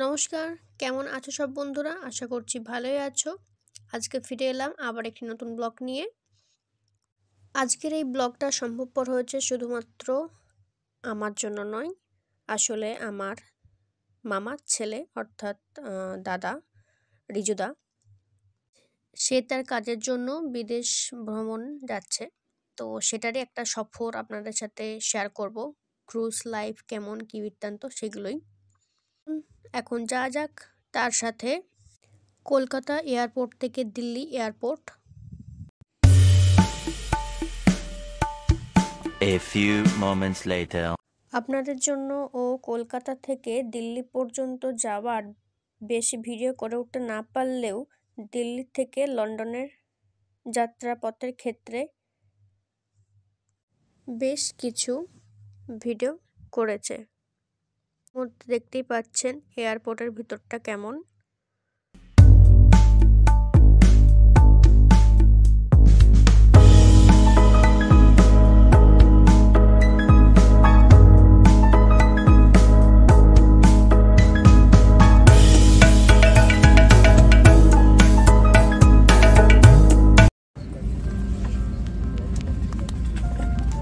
নমস্কার, কেমন আছো সব বন্ধুরা? আশা করছি ভালোই আছো। আজকে ফিরে এলাম আবার একটি নতুন ব্লগ নিয়ে। আজকের এই ব্লগটা সম্ভবপর হয়েছে শুধুমাত্র আমার জন্য নয়, আসলে আমার মামার ছেলে অর্থাৎ দাদা রিজুদা, সে তার কাজের জন্য বিদেশ ভ্রমণ যাচ্ছে। তো সেটারই একটা সফর আপনাদের সাথে শেয়ার করব। ক্রুজ লাইফ কেমন, কী বৃত্তান্ত সেগুলোই। এখন যা যাক তার সাথে। কলকাতা এয়ারপোর্ট থেকে Delhi airport. A few moments later. আপনাদের জন্য ও কলকাতা থেকে দিল্লি পর্যন্ত যাওয়ার বেশি ভিডিও করে উঠতে না পারলেও দিল্লি থেকে লন্ডনের যাত্রাপথের ক্ষেত্রে বেশ কিছু ভিডিও করেছে। মধ্যে দেখতেই পাচ্ছেন এয়ারপোর্টের ভিতরটা কেমন।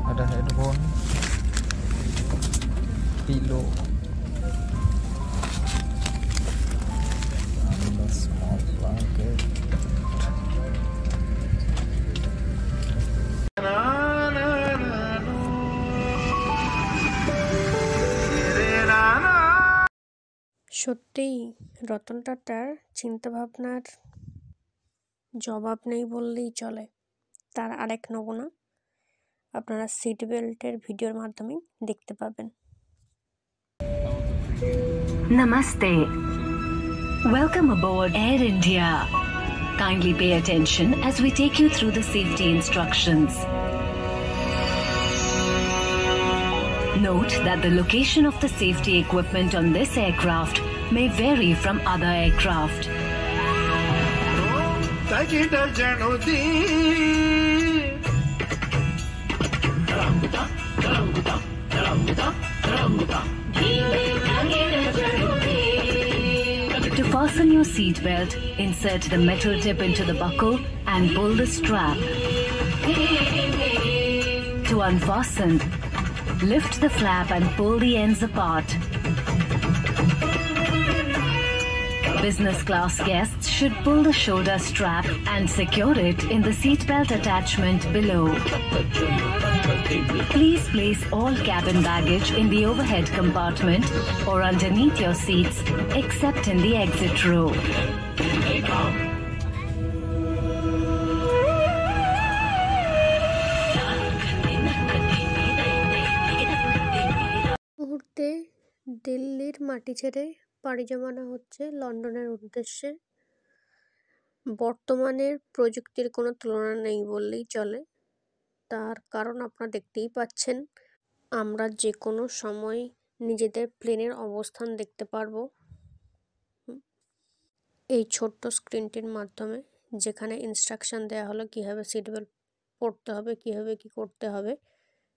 Ada headphone, pillow, and a small blanket. সত্যিই রতন টাটার চিন্তাভাবনার জবাব নেই বললেই চলে। তার আরেক নমুনা আপনারা সিট বেল্টের ভিডিওর মাধ্যমে দেখতে পাবেন। Namaste. Welcome aboard Air India. Kindly pay attention as we take you through the safety instructions. Note that the location of the safety equipment on this aircraft may vary from other aircraft. To fasten your seatbelt, insert the metal tip into the buckle and pull the strap. To unfasten, lift the flap and pull the ends apart. Business class guests should pull the shoulder strap and secure it in the seatbelt attachment below. Please place all cabin baggage in the overhead compartment or underneath your seats, except in the exit row. মুহূর্তে দিল্লির মাটি ছেড়ে পাড়ি জমানো হচ্ছে লন্ডনের উদ্দেশ্যে। বর্তমানের প্রযুক্তির কোনো তুলনা নেই বললেই চলে। তার কারণ আপনারা দেখতেই পাচ্ছেন, আমরা যে কোনো সময় নিজেদের প্লেনের অবস্থান দেখতে পারবো এই ছোট্ট স্ক্রিনটির মাধ্যমে, যেখানে ইনস্ট্রাকশন দেওয়া হলো কীভাবে সিট বেল্ট পরতে হবে, কীভাবে কী করতে হবে।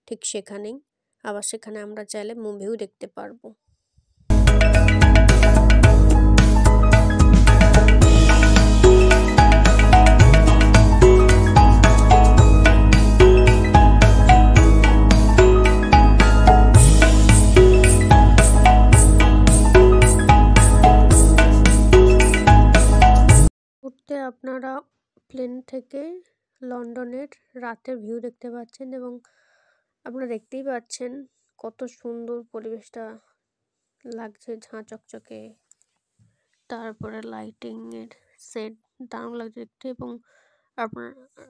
ঠিক সেখানেই আবার সেখানে আমরা চাইলে মুভিও দেখতে পারবো। আপনারা প্লেন থেকে লন্ডনের রাতের ভিউ দেখতে পাচ্ছেন এবং আপনারা দেখতেই পাচ্ছেন কত সুন্দর পরিবেশটা লাগছে, ঝাঁ চকচকে। তারপরে লাইটিংয়ের সেট দারুণ লাগছে দেখতে। এবং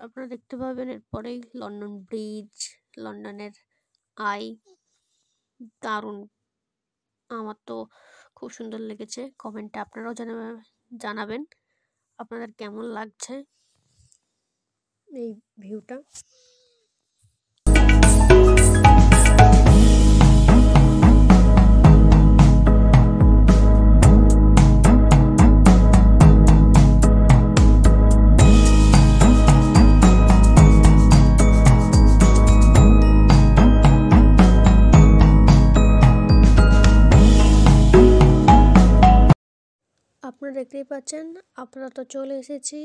আপনারা দেখতে পাবেন এরপরেই লন্ডন ব্রিজ, লন্ডনের আই। দারুণ, আমার তো খুব সুন্দর লেগেছে। কমেন্টে আপনারাও জানাবেন আপনাদের কেমন লাগছে এই ভিউটা। আপনারা দেখতেই পাচ্ছেন আপাতত চলে এসেছি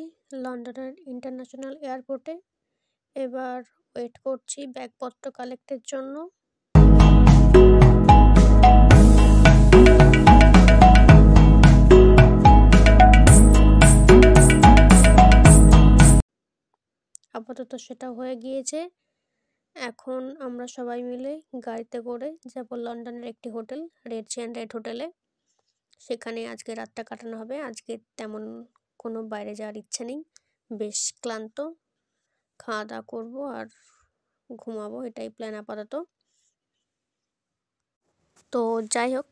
লন্ডনের ইন্টারন্যাশনাল এয়ারপোর্টে। এবার ওয়েট করছি ব্যাগপত্র কালেক্টের জন্য। আপাতত সেটা হয়ে গিয়েছে। এখন আমরা সবাই মিলে গাড়িতে করে যাব লন্ডনের একটি হোটেল, রেডসি অ্যান্ড রেড হোটেলে। সেখানে আজকে রাতটা কাটানো হবে। আজকে তেমন কোনো বাইরে যাওয়ার ইচ্ছা নেই, বেশ ক্লান্ত, খাওয়া দাওয়া করবো আর ঘুমাবো, এটাই প্ল্যান আপাতত। তো যাই হোক,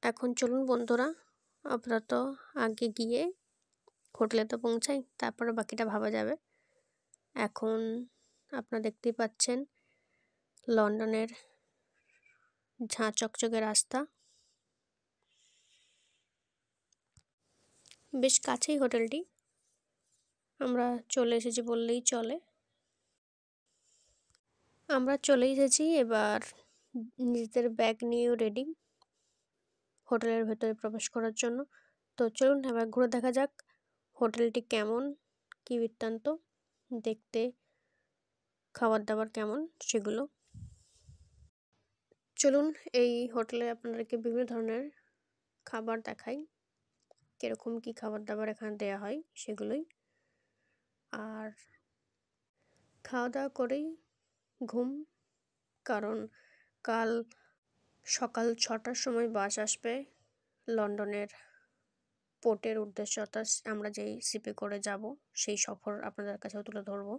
এখন চলুন বন্ধুরা আপাতত আগে গিয়ে হোটেলে তো পৌঁছাই, তারপরে বাকিটা ভাবা যাবে। এখন আপনারা দেখতেই পাচ্ছেন লন্ডনের ঝাঁ চকচকে রাস্তা, বেশ কাছেই হোটেলটি, আমরা চলে এসেছি বললেই চলে। আমরা চলে এসেছি, এবার নিজেদের ব্যাগ নিয়েও রেডি হোটেলের ভেতরে প্রবেশ করার জন্য। তো চলুন এবার ঘুরে দেখা যাক হোটেলটি কেমন, কী বৃত্তান্ত, দেখতে খাবার দাবার কেমন সেগুলো। চলুন এই হোটেলে আপনাদেরকে বিভিন্ন ধরনের খাবার দেখাই, কীরকম কী খাবার দাবার এখানে দেওয়া হয় সেগুলোই। আর খাওয়া দাওয়া করেই ঘুম, কারণ কাল সকাল 6টার সময় বাস আসবে লন্ডনের পোর্টের উদ্দেশ্যে, অর্থাৎ আমরা যেই শিপে করে যাব সেই সফর আপনাদের কাছেও তুলে ধরব।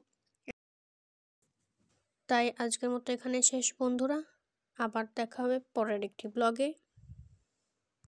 তাই আজকের মতো এখানে শেষ বন্ধুরা, আবার দেখা হবে পরের একটি ব্লগে।